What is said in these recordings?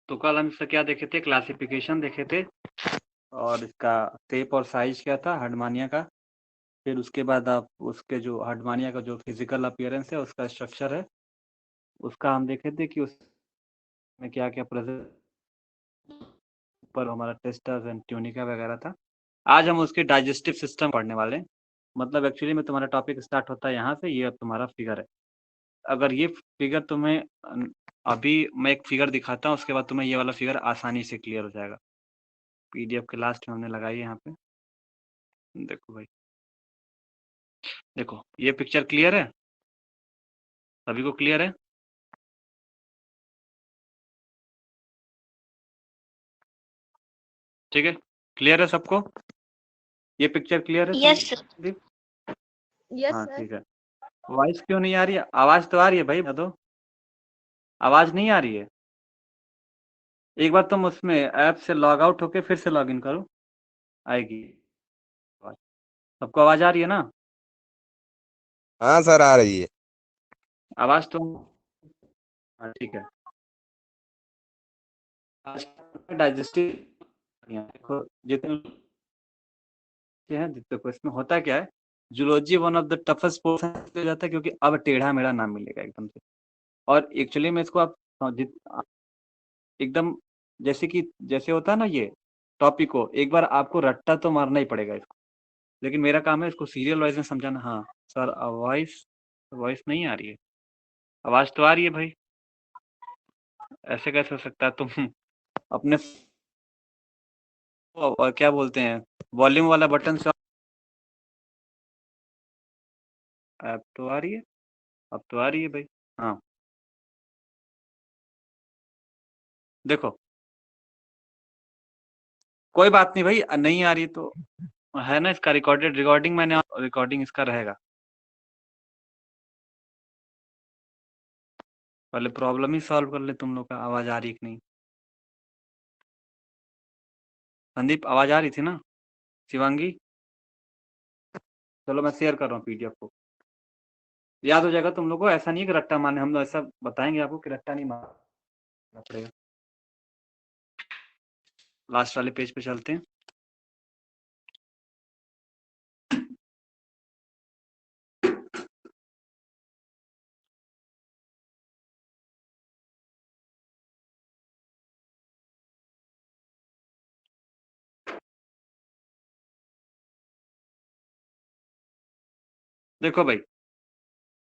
तो कल हम इसका क्या देखे थे, क्लासिफिकेशन देखे थे, और इसका शेप और साइज क्या था हर्डमानिया का। फिर उसके बाद आप उसके जो हर्डमानिया का जो फिजिकल अपीयरेंस है, उसका स्ट्रक्चर है, उसका हम देखे थे कि उसमें क्या क्या प्रेजेंट पर हमारा टेस्टस एंड ट्यूनिका वगैरह था। आज हम उसके डाइजेस्टिव सिस्टम पढ़ने वाले हैं। मतलब एक्चुअली में तुम्हारा टॉपिक स्टार्ट होता है यहाँ से, ये अब तुम्हारा फिगर है। अगर ये फिगर तुम्हें अभी मैं एक फिगर दिखाता हूँ, उसके बाद तुम्हें ये वाला फिगर आसानी से क्लियर हो जाएगा। पीडीएफ के लास्ट में हमने लगाई है यहाँ पे, देखो भाई, देखो ये पिक्चर क्लियर है, सभी को क्लियर है? ठीक है, क्लियर है सबको? ये पिक्चर क्लियर है? यस संदीप? यस हाँ सर। ठीक है। वॉइस क्यों नहीं आ रही है? आवाज तो आ रही है भाई, बता दो। आवाज नहीं आ रही है? एक बार तुम उसमें ऐप से लॉग आउट होके फिर से लॉग इन करो, आएगी आवाज। सबको आवाज आ रही है ना? हाँ सर, आ रही है। आवाज तो हाँ ठीक है। आज डाइजेस्टिव देखो जितने हैं, देखो इसमें होता क्या है, zoology one of the toughest portion हो जाता है, क्योंकि अब टेढ़ा मेढ़ा नाम मिलेगा एकदम से। और एक्चुअली में इसको आप एकदम जैसे होता है ना, ये टॉपिक को एक बार आपको रट्टा तो मारना ही पड़ेगा इसको, लेकिन मेरा काम है इसको सीरियल वाइज में समझाना। हाँ सर, वॉइस वॉइस नहीं आ रही है? आवाज तो आ रही है भाई, ऐसे कैसे हो सकता है? तुम अपने और क्या बोलते हैं, वॉल्यूम वाला बटन से अब तो आ रही है, अब तो आ रही है भाई। हाँ देखो, कोई बात नहीं भाई, नहीं आ रही तो है ना, इसका रिकॉर्डिंग मैंने रिकॉर्डिंग इसका रहेगा। पहले प्रॉब्लम ही सॉल्व कर ले तुम लोग का, आवाज आ रही कि नहीं। संदीप आवाज आ रही थी ना? शिवांगी, चलो मैं शेयर कर रहा हूँ पीडीएफ को, याद हो जाएगा तुम लोग को। ऐसा नहीं है कि रट्टा मारने, हम लोग ऐसा बताएंगे आपको कि रट्टा नहीं मारना पड़ेगा। लास्ट वाले पेज पे चलते हैं। देखो भाई,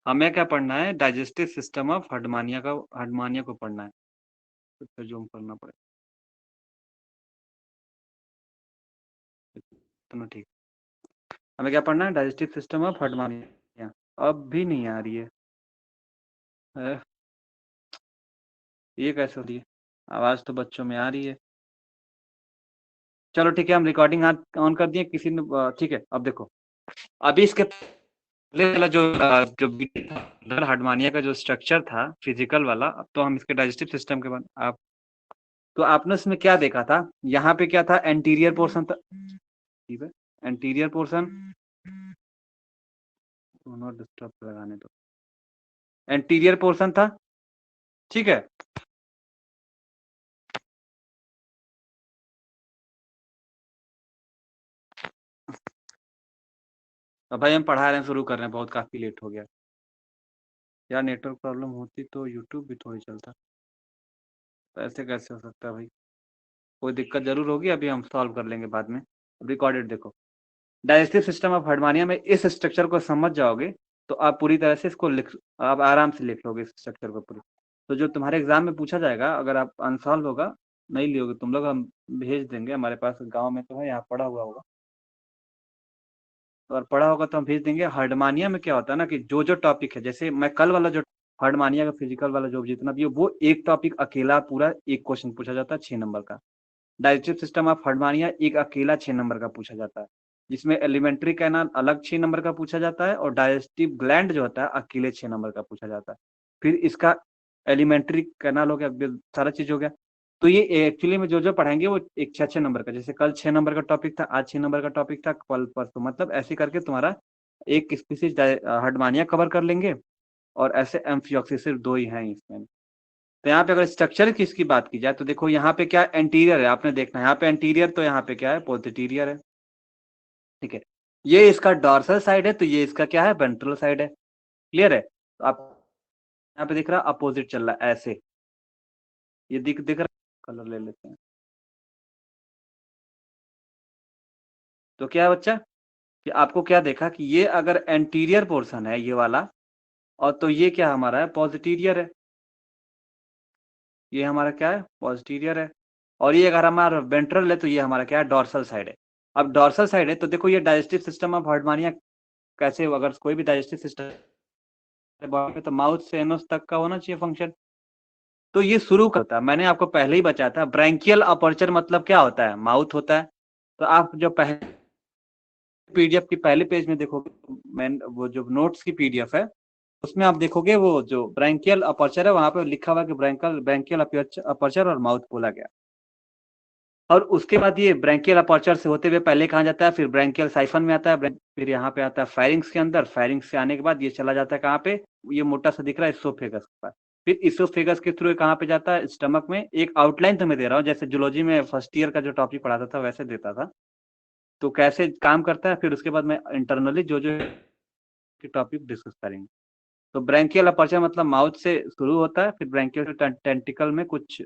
हमें क्या पढ़ना है, डाइजेस्टिव सिस्टम ऑफ हर्डमानिया को पढ़ना है, तो जूम करना पड़ेगा इतना, ठीक। हमें क्या पढ़ना है, डाइजेस्टिव सिस्टम ऑफ हर्डमानिया। अब भी नहीं आ रही है, ये कैसे हो रही है? आवाज तो बच्चों में आ रही है। चलो ठीक है, हम रिकॉर्डिंग ऑन कर दिए किसी ने, ठीक है। अब देखो, अभी इसके पहले वाला जो हार्डमानिया का जो स्ट्रक्चर था फिजिकल वाला, अब तो हम इसके डाइजेस्टिव सिस्टम के बाद आप तो आपने उसमें क्या देखा था, यहाँ पे क्या था, एंटीरियर पोर्शन था, ठीक है, एंटीरियर पोर्शन, नॉट डिस्टर्ब लगाने दो, एंटीरियर पोर्शन था, ठीक है। अब भाई हम पढ़ा रहे हैं, शुरू कर रहे हैं, बहुत काफी लेट हो गया यार। नेटवर्क प्रॉब्लम होती तो यूट्यूब भी थोड़ी चलता, तो ऐसे कैसे हो सकता है भाई? कोई दिक्कत जरूर होगी, अभी हम सॉल्व कर लेंगे बाद में। रिकॉर्डेड देखो, डाइजेस्टिव सिस्टम ऑफ हार्डमानिया में इस स्ट्रक्चर को समझ जाओगे तो आप पूरी तरह से इसको आप आराम से लिख लोगे इस स्ट्रक्चर को पूरी। तो जो तुम्हारे एग्जाम में पूछा जाएगा, अगर आप अनसॉल्व होगा नहीं लियोगे तुम लोग, हम भेज देंगे, हमारे पास गांव में तो है, यहाँ पढ़ा हुआ होगा, और पढ़ा होगा तो हम भेज देंगे। हार्डमानिया में क्या होता है ना, कि जो जो टॉपिक है, जैसे मैं कल वाला जो हार्डमानिया का फिजिकल वाला जो जितना भी है, वो एक टॉपिक अकेला पूरा एक क्वेश्चन पूछा जाता है 6 नंबर का। डाइजेस्टिव सिस्टम ऑफ हार्डमानिया एक अकेला 6 नंबर का पूछा जाता है, जिसमें एलिमेंट्री कैनाल अलग 6 नंबर का पूछा जाता है, और डाइजेस्टिव ग्लैंड जो होता है अकेले 6 नंबर का पूछा जाता है। फिर इसका एलिमेंट्री कैनाल हो गया, सारा चीज हो गया। तो ये एक्चुअली में जो जो पढ़ाएंगे वो एक 6 6 नंबर का, जैसे कल 6 नंबर का टॉपिक था, आज 6 नंबर का टॉपिक था, कल परसों, मतलब ऐसे करके तुम्हारा एक स्पीसीज हार्डमानिया कवर कर लेंगे, और ऐसे एम्फियोक्सिस सिर्फ 2 ही हैं इसमें। तो यहाँ पे अगर स्ट्रक्चर की इसकी बात की जाए तो देखो यहाँ पे क्या एंटीरियर है, आपने देखना है यहाँ पे एंटीरियर, तो यहाँ पे क्या है पोस्टीरियर है, ठीक है। ये इसका डॉर्सल साइड है, तो ये इसका क्या है वेंट्रल साइड है, क्लियर है। तो आप यहाँ पे दिख रहा है अपोजिट चल रहा है ऐसे, ये दिख रहा है, कलर ले लेते हैं। तो क्या है बच्चा कि आपको क्या देखा कि ये अगर एंटीरियर पोर्शन है ये वाला, और तो ये क्या हमारा है पॉजिटीरियर है, ये हमारा क्या है पॉजिटीरियर है, और ये अगर हमारा वेंट्रल है तो ये हमारा क्या है डॉर्सल साइड है। अब डॉर्सल साइड है तो देखो ये डाइजेस्टिव सिस्टम ऑफ हार्डमानिया कैसे, अगर कोई भी डाइजेस्टिव सिस्टम बॉडी में तो माउथ से एनोस तक का होना चाहिए फंक्शन। तो ये शुरू करता है, मैंने आपको पहले ही बताया था ब्रैंकियल अपर्चर मतलब क्या होता है, माउथ होता है। तो आप जो पहले पीडीएफ की पहले पेज में देखोगे, मैं वो जो नोट्स की पीडीएफ है उसमें आप देखोगे वो जो ब्रैंकियल अपर्चर है वहां पे लिखा हुआ है कि ब्रैंकियल अपर्चर और माउथ बोला गया। और उसके बाद ये ब्रैंकियल अपर्चर से होते हुए पहले कहाँ जाता है, फिर ब्रैंकियल साइफन में आता है, फिर यहाँ पे आता है फायरिंग्स के अंदर, फायरिंग्स से आने के बाद ये चला जाता है कहाँ पे, ये मोटा सा दिख रहा है इसोफेगस के पास, फिर इसोफेगस के थ्रू कहाँ पे जाता है स्टमक में। एक आउटलाइन तो मैं दे रहा हूँ, जैसे जूलॉजी में फर्स्ट ईयर का जो टॉपिक पढ़ाता था वैसे देता था, तो कैसे काम करता है, फिर उसके बाद मैं इंटरनली जो जो टॉपिक डिस्कस करेंगे। तो ब्रैंकियल अपर्चर मतलब माउथ से शुरू होता है, फिर ब्रैंकियल टेंटिकल में कुछ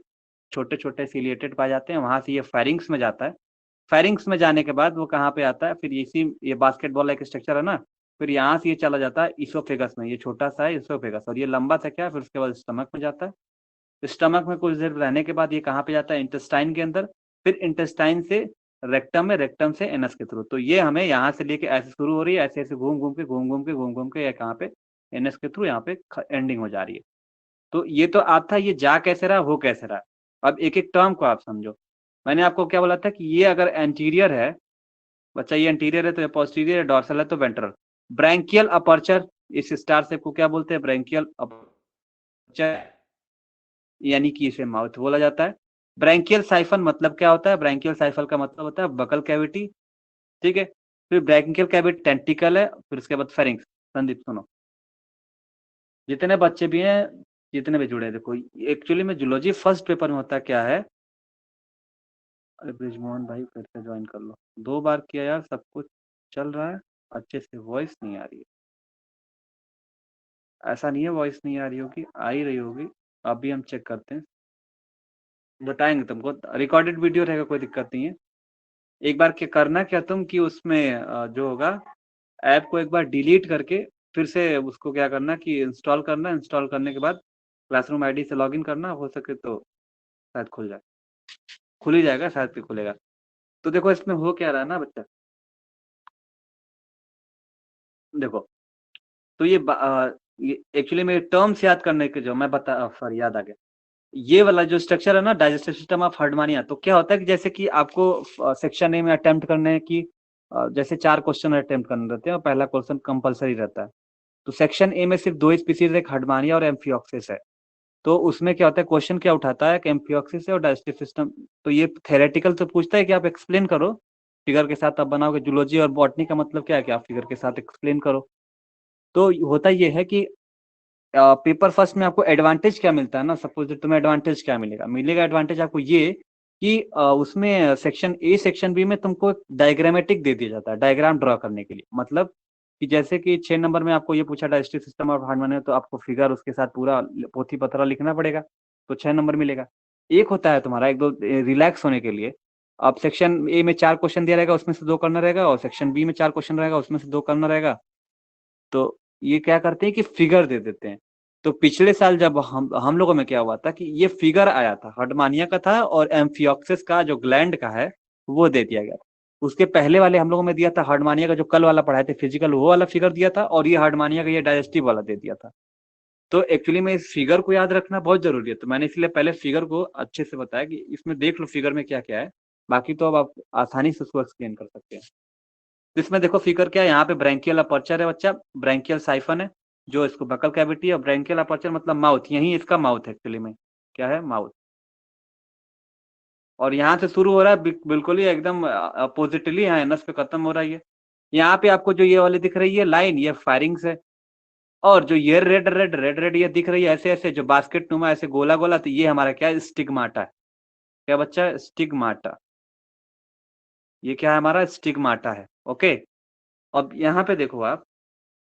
छोटे छोटे सिलिएटेड पाए जाते हैं, वहां से ये फायरिंग्स में जाता है। फायरिंग्स में जाने के बाद वो कहाँ पे आता है, फिर इसी ये बास्केटबॉल लाइक स्ट्रक्चर है ना, फिर यहाँ से ये चला जाता है इसोफेगस में, ये छोटा सा है इसोफेगस और ये लंबा सा क्या है, फिर उसके बाद स्टमक में जाता है। स्टमक में कुछ देर रहने के बाद ये कहाँ पे जाता है इंटेस्टाइन के अंदर, फिर इंटेस्टाइन से रेक्टम में, रेक्टम से एनस के थ्रू। तो ये हमें यहाँ से लेके ऐसे शुरू हो रही है, ऐसे ऐसे घूम घूम के घूम घूम के घूम घूम के कहाँ पे एनएस के थ्रू यहाँ पे एंडिंग हो जा रही है। तो ये तो आप था, ये जा कैसे रहा हो कैसे रहा। अब एक एक टर्म को आप समझो। मैंने आपको क्या बोला था कि ये अगर एंटीरियर है बच्चा, ये एंटीरियर है तो ये पोस्टीरियर है, डॉर्सल है तो वेंट्रल। ब्रैंकियल अपर्चर, इस स्टार शेप को क्या बोलते हैं ब्रैंकियल अपर्चर, यानी कि इसे माउथ बोला जाता है। ब्रैंकियल साइफन मतलब क्या होता है, ब्रैंकियल साइफन का मतलब होता है बकल कैविटी, ठीक है। फिर ब्रैंकियल कैविटी टेंटिकल है, फिर उसके बाद फेरिंग्स। संदीप सुनो, जितने बच्चे भी हैं, जितने भी जुड़े हैं, देखो एक्चुअली में जूलॉजी फर्स्ट पेपर में होता क्या है। अरे ब्रिजमोहन भाई फिर से ज्वाइन कर लो, 2 बार किया यार, सब कुछ चल रहा है अच्छे से, वॉइस नहीं आ रही है। ऐसा नहीं है वॉइस नहीं आ रही होगी, आ ही रही होगी। अभी हम चेक करते हैं, बताएंगे तुमको, रिकॉर्डेड वीडियो रहेगा, कोई दिक्कत नहीं है। एक बार क्या करना, क्या तुम कि उसमें जो होगा ऐप को एक बार डिलीट करके फिर से उसको क्या करना कि इंस्टॉल करना, इंस्टॉल करने के बाद क्लासरूम आईडी से लॉगिन करना, हो सके तो शायद खुल जाए, खुल ही जाएगा शायद, भी खुलेगा। तो देखो इसमें हो क्या रहा है ना बच्चा, देखो तो ये एक्चुअली मेरे टर्म्स याद करने के जो मैं बता, सॉरी याद आ गया, ये वाला जो स्ट्रक्चर है ना डाइजेस्टिव सिस्टम ऑफ हार्डमानिया, तो क्या होता है कि जैसे कि आपको सेक्शन ए में अटेम्प्ट करने की जैसे 4 क्वेश्चन अटेम्प्ट करने रहते हैं और पहला क्वेश्चन कंपलसरी रहता है। तो सेक्शन ए में सिर्फ 2 स्पीसीज, एक हार्डमानिया और एम्फियोक्सिस है। तो उसमें क्या होता है, क्वेश्चन क्या उठाता है कि एम्फियोक्सिस है और डाइजेस्टिव सिस्टम, तो ये थेरेटिकल तो पूछता है कि आप एक्सप्लेन करो, फिगर के साथ आप बनाओगे। जूलॉजी और बॉटनी का मतलब क्या है कि आप फिगर के साथ एक्सप्लेन करो। तो होता ये है कि पेपर फर्स्ट में आपको एडवांटेज क्या मिलता है ना, सपोज तुम्हें एडवांटेज क्या मिलेगा, एडवांटेज आपको ये कि उसमें सेक्शन ए सेक्शन बी में तुमको डायग्रामेटिक दे दिया जाता है, डायग्राम ड्रॉ करने के लिए। मतलब कि जैसे कि 6 नंबर में आपको ये पूछा डाइजेस्टिव सिस्टम ऑफ हार्मोनियम, तो आपको फिगर उसके साथ पूरा पोथी पत्रा लिखना पड़ेगा, तो 6 नंबर मिलेगा। एक होता है तुम्हारा एक दो रिलैक्स होने के लिए, अब सेक्शन ए में 4 क्वेश्चन दिया रहेगा, उसमें से 2 करना रहेगा, और सेक्शन बी में 4 क्वेश्चन रहेगा, उसमें से 2 करना रहेगा। तो ये क्या करते हैं कि फिगर दे देते हैं। तो पिछले साल जब हम लोगों में क्या हुआ था कि ये फिगर आया था, हार्डमानिया का था और एम्फियोक्सिस का जो ग्लैंड का है वो दे दिया गया। उसके पहले वाले हम लोगों में दिया था हार्डमानिया का, जो कल वाला पढ़ाए थे फिजिकल, वो वाला फिगर दिया था, और ये हार्डमानिया का ये डाइजेस्टिव वाला दे दिया था। तो एक्चुअली में इस फिगर को याद रखना बहुत जरूरी है, तो मैंने इसलिए पहले फिगर को अच्छे से बताया कि इसमें देख लो फिगर में क्या क्या है, बाकी तो अब आप आसानी से उसको एक्सप्लेन कर सकते हैं। तो इसमें देखो फिगर क्या है, यहाँ पे ब्रैंकियल अपर्चर है बच्चा, ब्रैंकियल साइफन है जो इसको बकल कैविटी है, ब्रैंकियल अपर्चर मतलब माउथ, यही इसका माउथ एक्चुअली में क्या है माउथ, और यहाँ से शुरू हो रहा है बिल्कुल ही एकदम अपोजिटली यहाँ एनस पे खत्म हो रहा है। ये यहाँ पे आपको जो ये वाली दिख रही है लाइन, ये फायरिंग्स है, और जो ये रेड रेड रेड रेड ये दिख रही है ऐसे ऐसे जो बास्केट नुमा ऐसे गोला गोला, तो ये हमारा क्या है, स्टिग्माटा है। क्या बच्चा है, स्टिग्माटा। ये क्या है हमारा, स्टिग्माटा है। ओके, अब यहाँ पे देखो आप,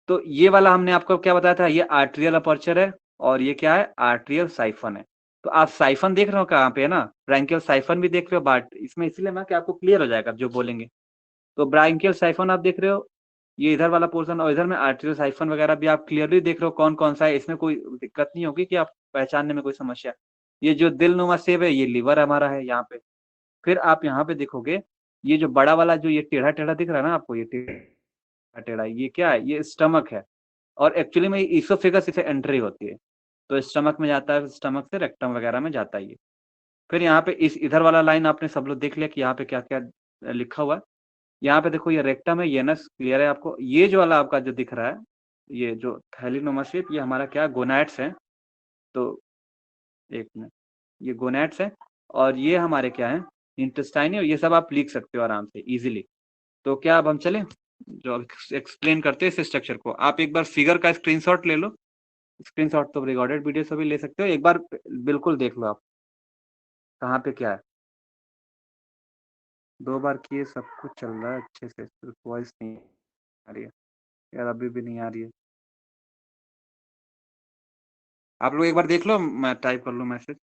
तो ये वाला हमने आपको क्या बताया था, ये आर्टेरियल अपर्चर है और ये क्या है, आर्टेरियल साइफन है। तो आप साइफन देख रहे हो कहाँ पे है ना, ब्रैंकियल साइफन भी देख रहे हो, बट इसमें इसलिए मैं कि आपको क्लियर हो जाएगा जो बोलेंगे। तो ब्रैंकियल साइफन आप देख रहे हो, ये इधर वाला पोर्शन, और इधर में आर्टेरियल साइफन वगैरह भी आप क्लियरली देख रहे हो कौन कौन सा है। इसमें कोई दिक्कत नहीं होगी कि आप पहचानने में कोई समस्या। ये जो दिलनुमा सेव है, ये लीवर हमारा है यहाँ पे। फिर आप यहाँ पे देखोगे, ये जो बड़ा वाला जो ये टेढ़ा टेढ़ा दिख रहा है ना आपको, ये टेढ़ा टेढ़ा, ये क्या है, ये स्टमक है। और एक्चुअली में इसोफेगस से एंट्री होती है, तो स्टमक में जाता है, स्टमक से रेक्टम वगैरह में जाता है ये। फिर यहाँ पे इस इधर वाला लाइन आपने सब लोग देख लिया कि यहाँ पे क्या क्या लिखा हुआ है। यहाँ पे देखो, ये रेक्टम है, ये नस क्लियर है आपको। ये जो वाला आपका जो दिख रहा है, ये जो थैलीनोमा शेप, ये हमारा क्या, गोनैड्स है। तो एक मिनट, ये गोनैड्स है, और ये हमारे क्या है, इंटेस्टाइन है। ये सब आप लिख सकते हो आराम से इजीली। तो क्या अब हम चलें, जो एक्सप्लेन करते हैं इस स्ट्रक्चर को। आप एक बार फिगर का स्क्रीनशॉट ले लो। स्क्रीनशॉट तो रिकॉर्डेड वीडियो से भी ले सकते हो, एक बार बिल्कुल देख लो आप कहाँ पे क्या है। 2 बार किए, सब कुछ चल रहा है अच्छे से, सिर्फ वॉइस नहीं आ रही है यार, अभी भी नहीं आ रही है। आप लोग एक बार देख लो, मैं टाइप कर लूँ मैसेज।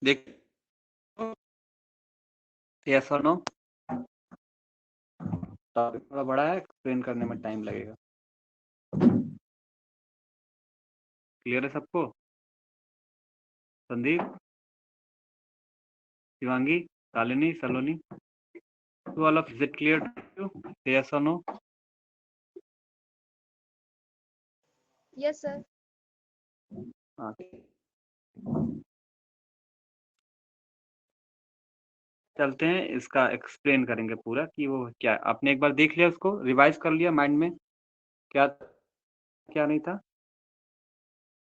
देख, यस और नो। टॉपिक थोड़ा बड़ा है, एक्सप्लेन करने में टाइम लगेगा। क्लियर है सबको? संदीप, शिवांगी, शालिनी, सलोनी, to all of, is it clear to you? Yes or no? Yes, sir. हाँ, चलते हैं, इसका एक्सप्लेन करेंगे पूरा कि वो क्या है। आपने एक बार देख लिया, उसको रिवाइज कर लिया माइंड में, क्या क्या नहीं था।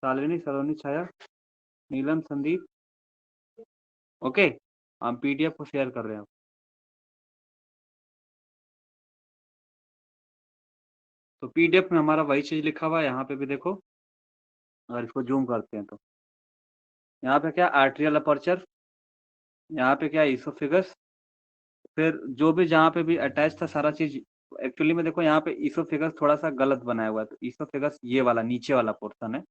शालिनी, सलोनी, छाया, नीलम, संदीप। ओके, हम पीडीएफ को शेयर कर रहे हैं। तो पीडीएफ में हमारा वही चीज लिखा हुआ है, यहाँ पे भी देखो। अगर इसको जूम करते हैं तो यहाँ पे क्या, आर्टेरियल अपर्चर, यहाँ पे क्या, इसोफिगस। फिर जो भी जहाँ पे भी अटैच था सारा चीज, एक्चुअली में देखो यहाँ पे इसोफिगस थोड़ा सा गलत बनाया हुआ है। तो इसोफिगस ये वाला नीचे वाला पोर्शन है,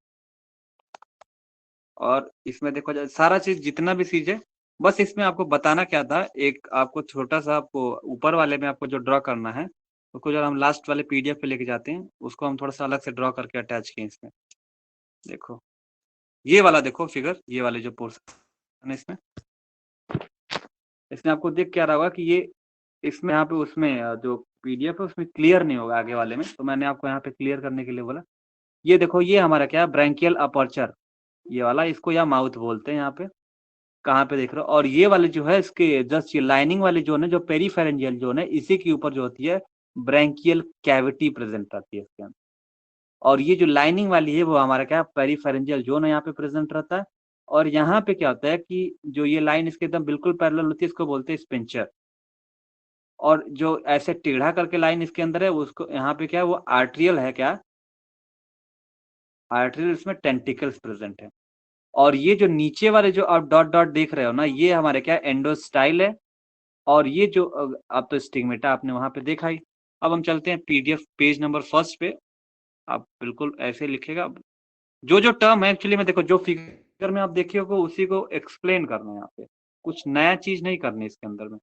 और इसमें देखो सारा चीज जितना भी चीज है, बस इसमें आपको बताना क्या था, एक आपको छोटा सा, आपको ऊपर वाले में आपको जो ड्रॉ करना है, उसको जब हम लास्ट वाले पीडीएफ पे लेके जाते हैं, उसको हम थोड़ा सा अलग से ड्रॉ करके अटैच किए इसमें। देखो ये वाला, देखो फिगर, ये वाले जो पोर्शन है इसमें, इसमें आपको देख क्या रहा होगा कि ये इसमें यहाँ पे उसमें जो पीडीएफ है उसमें क्लियर नहीं होगा आगे वाले में, तो मैंने आपको यहाँ पे क्लियर करने के लिए बोला। ये देखो, ये हमारा क्या है, ब्रैंकियल अपर्चर, ये वाला, इसको या माउथ बोलते हैं यहाँ पे। कहाँ पे देख रहे हो? और ये वाले जो है, इसके जस्ट ये लाइनिंग वाली जोन है, जो पेरीफेरेंजियल जोन है, इसी के ऊपर जो होती है ब्रैंकियल कैविटी प्रेजेंट रहती है इसके अंदर। और ये जो लाइनिंग वाली है, वो हमारा क्या, पेरीफेरेंजियल जोन है, यहाँ पे प्रेजेंट रहता है। और यहाँ पे क्या होता है कि जो ये लाइन इसके एकदम बिल्कुल पैरेलल होती है, इसको बोलते हैं स्पिंचर। और जो ऐसे टेढ़ा करके लाइन इसके अंदर है, उसको यहाँ पे क्या है, वो आर्ट्रियल है। क्या आर्ट्रियल, इसमें टेंटिकल्स प्रेजेंट है। और ये जो नीचे वाले जो आप डॉट डॉट देख रहे हो ना, ये हमारे क्या, एंडोस्टाइल है। और ये जो अब तो स्टिग्मेटा आपने वहां पे देखा ही। अब हम चलते हैं पीडीएफ पेज नंबर फर्स्ट पे। आप बिल्कुल ऐसे लिखेगा, जो जो टर्म है एक्चुअली में, देखो जो फिगर में आप देखे हो उसी को एक्सप्लेन करना है यहाँ पे, कुछ नया चीज नहीं करनी इसके अंदर में।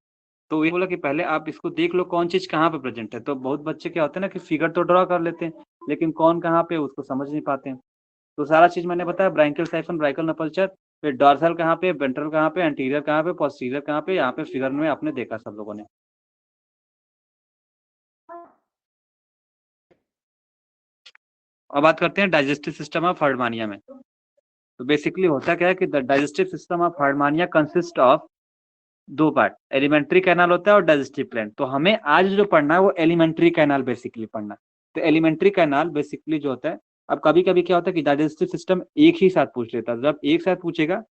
तो ये बोला कि पहले आप इसको देख लो कौन चीज कहाँ पे प्रेजेंट है। तो बहुत बच्चे क्या होते हैं ना कि फिगर तो ड्रॉ कर लेते हैं, लेकिन कौन कहाँ पे उसको समझ नहीं पाते हैं। तो सारा चीज मैंने बताया, ब्रांकियल साइफन, ब्रांकियल अपर्चर, फिर डॉर्सल कहाँ पे, वेंट्रल कहाँ पे, एंटीरियर कहाँ पे, पोस्टीरियर कहाँ पे, यहाँ पे फिगर में आपने देखा सब लोगों ने। अब बात करते हैं डाइजेस्टिव सिस्टम ऑफ हार्डमानिया में। तो बेसिकली होता क्या है कि the digestive system of हार्डमानिया consist of दो पार्ट, एलिमेंट्री कैनाल होता है और डाइजेस्टिव ग्लैंड। तो हमें आज जो पढ़ना है वो एलिमेंट्री कैनाल बेसिकली पढ़ना है। तो एलिमेंट्री कैनाल बेसिकली जो होता है, अब कभी कभी क्या होता है कि डाइजेस्टिव सिस्टम एक ही साथ पूछ लेता है, जब एक साथ पूछेगा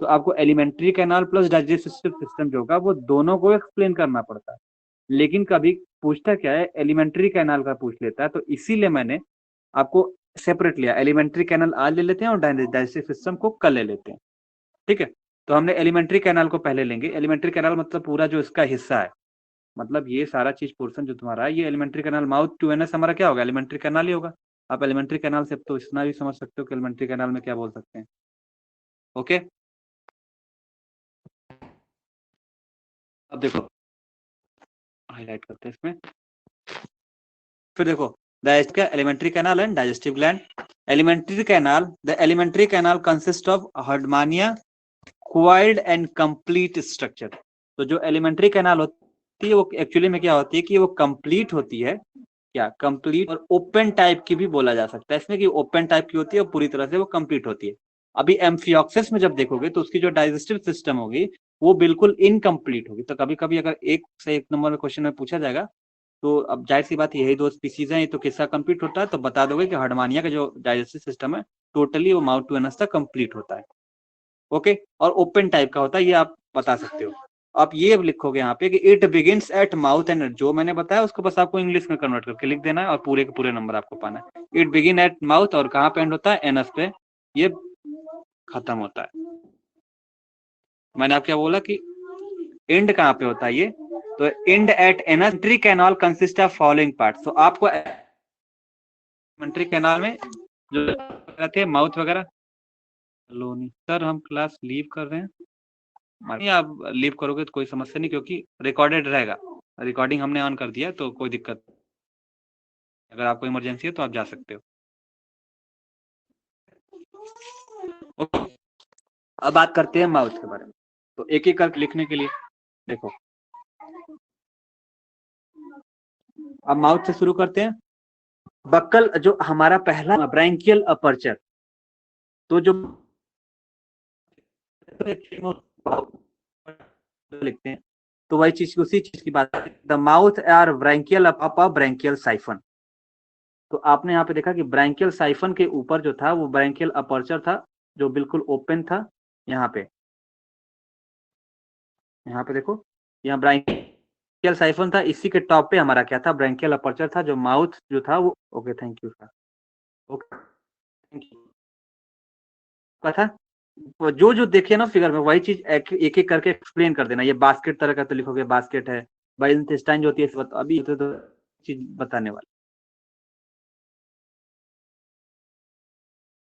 तो आपको alimentary canal plus digestive system जो होगा वो दोनों को एक्सप्लेन करना पड़ता है। लेकिन कभी पूछता क्या है, एलिमेंट्री कैनाल का पूछ लेता है, तो इसीलिए मैंने आपको सेपरेट लिया, एलिमेंट्री कैनाल आज ले लेते हैं और डाइजेस्टिव सिस्टम को कल ले लेते हैं। ठीक है, तो हमने एलिमेंट्री कैनाल को पहले लेंगे। एलिमेंट्री कैनाल मतलब पूरा जो इसका हिस्सा है, मतलब ये सारा चीज पोर्शन जो तुम्हारा है, ये alimentary canal mouth to anus हमारा क्या होगा, एलिमेंट्री कैनाल ही होगा। आप एलिमेंट्री कैनाल से तो इतना भी समझ सकते हो कि एलिमेंट्री कैनाल में क्या बोल सकते हैं। ओके, अब देखो हाईलाइट करते हैं इसमें, फिर देखो डाइजेस्ट का alimentary canal and digestive gland. Alimentary canal, the alimentary canal consist of हार्डमानिया coiled and complete structure. तो जो एलिमेंट्री कैनाल होती है वो एक्चुअली में क्या होती है कि वो कंप्लीट होती है, क्या कंप्लीट और ओपन टाइप की भी बोला जा सकता है इसमें, कि ओपन टाइप की होती है और पूरी तरह से वो कंप्लीट होती है। अभी एम्फियोक्सिस में जब देखोगे तो उसकी जो डाइजेस्टिव सिस्टम होगी वो बिल्कुल इनकम्प्लीट होगी। तो कभी कभी अगर एक से एक नंबर में क्वेश्चन में पूछा जाएगा, तो अब जाहिर सी बात यही दो स्पीसीज हैं, तो किसका कंप्लीट होता है, तो बता दोगे कि हार्डमानिया का जो डाइजेस्टिव सिस्टम है टोटली वो माउथ टू एनस तक कंप्लीट होता है। ओके, और ओपन टाइप का होता है, ये आप बता सकते हो। आप ये लिखोगे यहाँ पे कि it begins at mouth and, जो मैंने बताया उसको बस आपको इंग्लिश में कन्वर्ट करके लिख देना है और पूरे के पूरे नंबर आपको पाना है। इट बिगिन एट माउथ और कहाँ पे एंड होता है, एनस पे ये खत्म होता है। मैंने आप क्या बोला कि एंड कहाँ पे होता है ये, तो end at anus. Entry canal consist of following part. तो आपको एंट्री कैनाल में जो रहते हैं माउथ वगैरह, लोनी सर हम क्लास लीव कर रहे हैं, नहीं आप लीव करोगे तो कोई समस्या नहीं, क्योंकि रिकॉर्डेड रहेगा, रिकॉर्डिंग हमने ऑन कर दिया तो कोई दिक्कत, अगर आपको इमरजेंसी है तो आप जा सकते हो। ओके, अब बात करते हैं माउथ के बारे में। तो एक एक करके लिखने के लिए देखो, अब माउथ से शुरू करते हैं। बक्कल जो हमारा पहला ब्रैंकियल अपर्चर, तो जो लिखते हैं तो वही चीज उसी चीज की बात है, the mouth or branchial up a branchial siphon. तो आपने यहाँ पे देखा कि ब्रैंकियल साइफन के ऊपर जो था वो ब्रैंकियल अपर्चर था जो बिल्कुल ओपन था। यहाँ पे, यहाँ पे देखो, यहाँ ब्रैंकियल साइफन था, इसी के टॉप पे हमारा क्या था, ब्रैंकियल अपर्चर था, जो माउथ जो था वो, okay thank you sir, okay thank you था। जो जो देखे ना फिगर में वही चीज एक एक करके एक्सप्लेन कर देना। ये बास्केट तरह का तो लिखोगे बास्केट है, बाई इंटेस्टाइन जो होती है अभी तो चीज बताने वाले।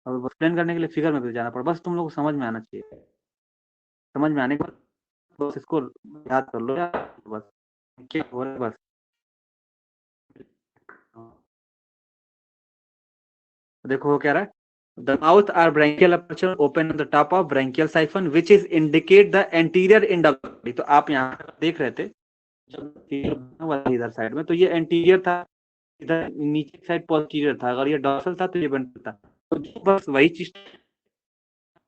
अब एक्सप्लेन करने के लिए फिगर में भी जाना पड़ा, बस तुम लोग को समझ में आना चाहिए। समझ में आने के बाद बस इसको याद कर लो यार, बस क्या हो रहा है बस। देखो वो क्या रहा है, the mouth or branchial aperture open on the top of branchial siphon which is indicate the anterior end of body. तो आप यहाँ देख रहे थे जब इधर साइड में, तो ये एंटीरियर था, इधर नीचे साइड पोस्टीरियर था, अगर ये डॉर्सल था तो ये बनता था। तो बस वही चीज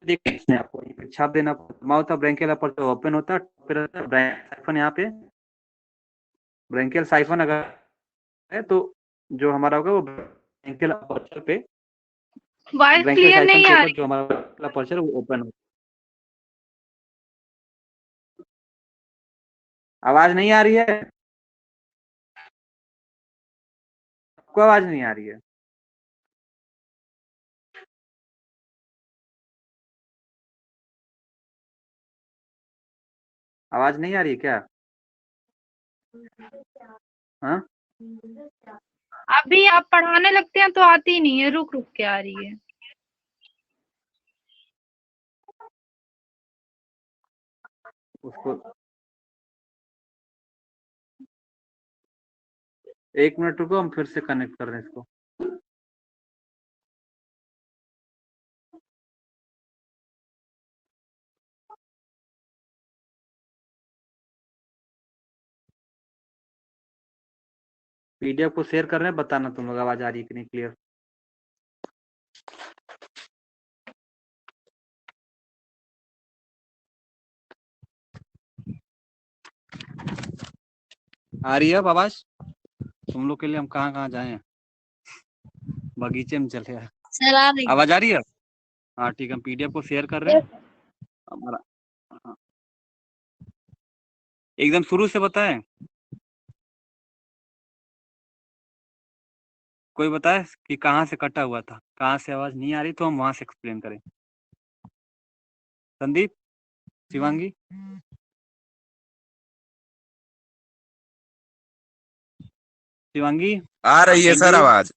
देखना है आपको, छाप देना। Mouth of branchial aperture open होता है, फिर साइफन यहाँ पे, ब्रैंकियल साइफन अगर है तो जो हमारा होगा वो ब्रैंकियल अपर्चर पे, वॉइस ब्रैंकियल क्लियर साइफन नहीं के आ ऊपर रही। जो हमारा अपर्चर वो ओपन हो। आवाज नहीं आ रही है आपको, आवाज नहीं आ रही है, आवाज नहीं आ रही है क्या? हाँ, अभी आप पढ़ाने लगते हैं तो आती नहीं है, रुक रुक के आ रही है। उसको 1 मिनट रुको, हम फिर से कनेक्ट कर रहे हैं इसको। पीडीएफ को शेयर कर रहे हैं, बताना तुम लोग आवाज आ रही है कि नहीं क्लियर। आ रही है अब आवाज? तुम लोग के लिए हम कहाँ कहाँ जाए, बगीचे में चले हैं। सर आ रही आवाज आ रही है? हाँ ठीक है, हम पीडीएफ को शेयर कर रहे हैं हमारा। हाँ। एकदम शुरू से बताएं, कोई बताए कि कहाँ से कटा हुआ था, कहाँ से आवाज नहीं आ रही तो हम वहां से एक्सप्लेन करें। संदीप, शिवांगी, शिवांगी आ रही है सर संदीप, आवाज।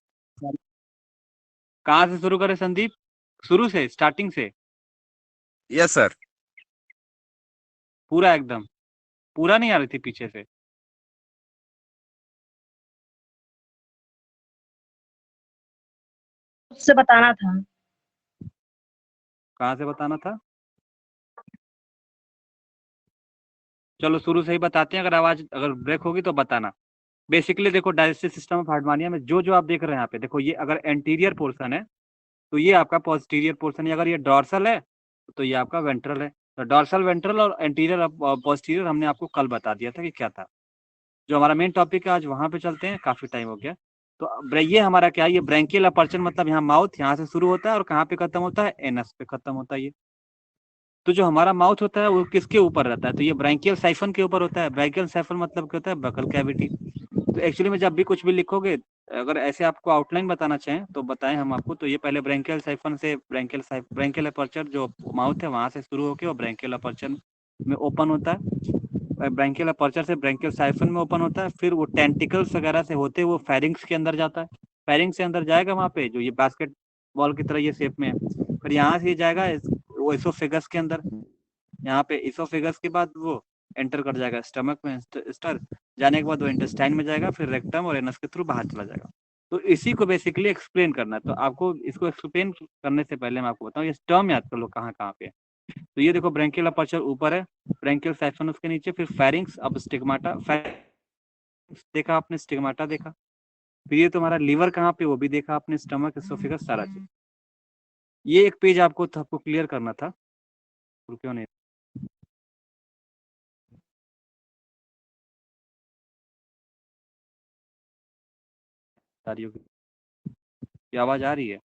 कहाँ से शुरू करें संदीप? शुरू से, स्टार्टिंग से यस सर। पूरा एकदम, पूरा नहीं आ रही थी पीछे से? से बताना था। कहाँ से बताना था? चलो शुरू से ही बताते हैं, अगर आवाज अगर ब्रेक होगी तो बताना। बेसिकली देखो, डाइजेस्टिव सिस्टम ऑफ हार्डमानिया में जो जो आप देख रहे हैं यहाँ पे, देखो ये अगर एंटीरियर पोर्शन है तो ये आपका पोस्टीरियर पोर्शन है, अगर ये डॉर्सल है तो ये आपका वेंट्रल है। तो डॉर्सल, वेंट्रल और एंटीरियर पोस्टीरियर हमने आपको कल बता दिया था कि क्या था। जो हमारा मेन टॉपिक है आज वहां पे चलते हैं, काफी टाइम हो गया। तो ये हमारा क्या है, ये ब्रैंकियल अपर्चर, मतलब यहाँ माउथ यहाँ से शुरू होता है और कहाँ पे खत्म होता है, एनस पे खत्म होता है ये। तो जो हमारा माउथ होता है वो किसके ऊपर रहता है, तो ये ब्रैंकियल साइफन के ऊपर होता है। ब्रैंकियल साइफन मतलब क्या होता है, बकल कैविटी। तो एक्चुअली में जब भी कुछ भी लिखोगे, अगर ऐसे आपको आउटलाइन बताना चाहें तो बताएं हम आपको। तो ये पहले ब्रैंकियल साइफन से ब्रैंकियल अपर्चर जो माउथ है वहां से शुरू होकर और ब्रैंकियल अपर्चर में ओपन होता है। ब्रैंकियल अपर्चर से ब्रैंकियल साइफन में ओपन होता है, फिर वो टेंटिकल्स वगैरह से होते वो फेरिंग्स के अंदर जाता है। फेरिंग्स से अंदर जाएगा वहां पे, जो ये बास्केट बॉल की तरह ये शेप में है। फिर यहाँ से ये जाएगा वो इसोफेगस के अंदर। यहाँ पे इसोफेगस के बाद वो एंटर कर जाएगा स्टमक में, स्टर जाने के बाद वो इंटेस्टाइन में जाएगा, फिर रेक्टम और एनस के थ्रू बाहर चला जाएगा। तो इसी को बेसिकली एक्सप्लेन करना है। तो आपको इसको एक्सप्लेन करने से पहले मैं आपको बताऊं, ये टर्म याद कर लो कहाँ कहाँ पे है। तो ये देखो, ब्रैंकियल अपर्चर ऊपर है, ब्रैंकियल साइफन उसके नीचे, फिर फेरिंग्स, अब स्टिग्माटा। देखा आपने, स्टिग्माटा देखा। फिर ये तुम्हारा लीवर कहाँ पे, वो भी देखा आपने, स्टमक, इसोफेगस, सारा चीज। ये एक पेज आपको क्लियर करना था, क्यों नहीं आ रही होगी? ये आवाज आ रही है?